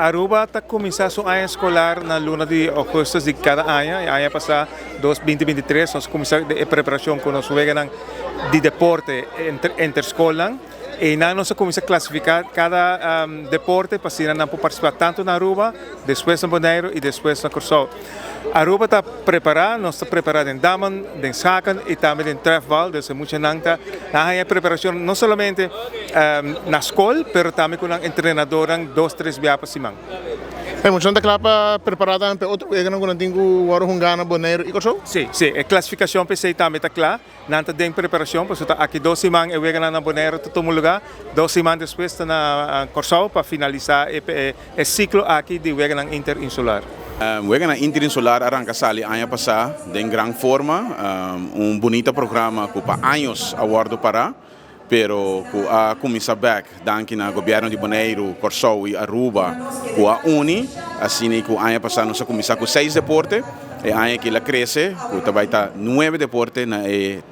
Aruba está começando sua ano escolar na luna de agosto de cada ano. E ano passado, 2023, nós começamos a preparação com nós de deporte interescolar. E nós começamos a classificar cada deporte para se não participar tanto na Aruba, depois na Bonaire e depois na Curaçao. Aruba está preparada, nós estamos preparados em Daman, em Sacan e também em Trefval, desde muito nanta. Na preparação não somente na escola, mas também com um treinador 2-3 dias por semana. Mas não está preparada para outro jogo quando tem o Hungana, Bonaire e Curaçao? Sim, a classificação PC também está clara. Não tem preparação, porque aqui 2 semanas eu vou na Bonaire, todo lugar. 2 semanas depois está na Curaçao para finalizar o ciclo aqui de jogo interinsular. O jogo interinsular arranca sali ano passado em grande forma, bonito programa que para anos aguardo para. Pero a começar back, danke na governo de Bonaire, Curaçao e Aruba, com a Uni, assim que o ano passado nós começamos com 6 deportes, e ano que ela cresce, que vai estar 9 deportes na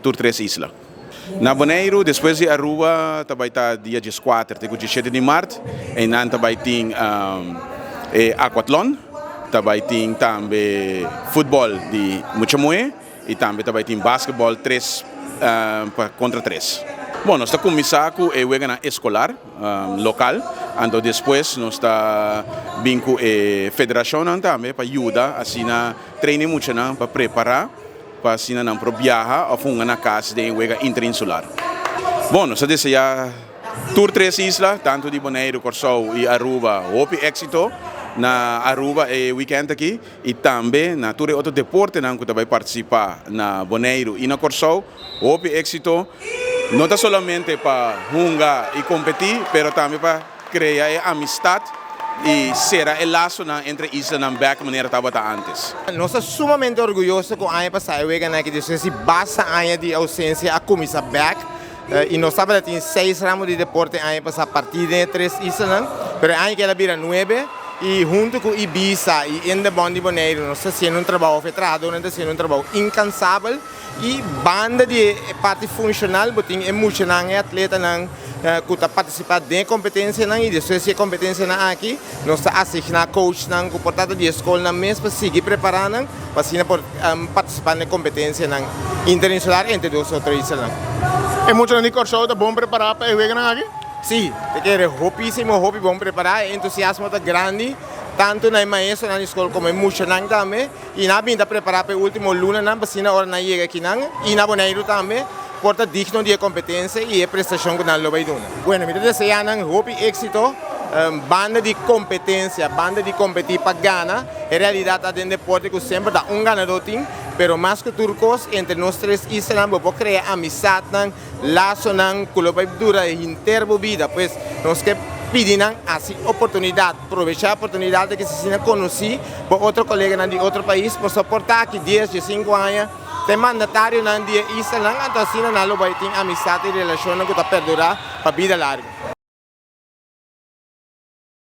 Tour 3 Isla. Na Bonaire, depois de Aruba, vai estar dia 14, até 17 de março, e nan vai ter aquatlon, vai ter também futebol de Muchamoe, e também vai ter basquetebol 3 contra 3. Bom, nós estamos começando com o jogo escolar local, então depois nós estamos vindo com a federação também para ajudar, assim, treinar muito para preparar, para assim, para viajar ou fungar na casa de jogo interinsular. Bom, nós desejamos Tour 3 Islas, tanto de Bonaire, Curaçao e Aruba, houve êxito. Na Aruba é weekend aqui e também na Tour outro deporte que vai participar na Bonaire e na Curaçao, houve êxito. Não é somente para jogar e competir, mas também para criar amistade e ser o laço entre islas e back maneira estava antes. Nós estamos sumamente orgulhosos com o ano passado, que se basta ano de ausência a começar back. E nós sabemos que tem 6 ramos de deporte ano passado a partir de 3 islas, mas ano que ela vira 9. E junto com Ibiza e Endebon de Bonaire, nós estamos fazendo trabalho federado, nós estamos fazendo trabalho incansável e banda de parte funcional, porque é muito atleta que está participando de competência e depois de competência aqui, nós estamos assignando coach que portanto de escola mesmo para seguir preparando para participar de competência interinsular entre 2 ou 3 anos. É muito de Curaçao, está bom preparado para o jogo aqui? Sim, porque é hobby bom preparar, entusiasmo está grande, tanto na maestro na escola como muito também, e na vinda preparar para o último luna na vacina hora na chega aqui e na Bonaire também, porta digno de competência e a prestação que não vai dar. Bueno, me desejando hobby éxito, banda de competência, banda de competir para ganhar, em realidade é um deporte que sempre dá ganador tem. Pero mais que turcos, entre nós 3 islas, vamos criar amizade, laço, que vai durar inteira vida. Pois nós que pedimos assim oportunidade, aproveitar a oportunidade que se conhecer por outro colega de outro país, para suportar que 10, 5 anos, tem mandatário na isla, então assim não vai ter amizade e relação que está perdurar para a vida larga.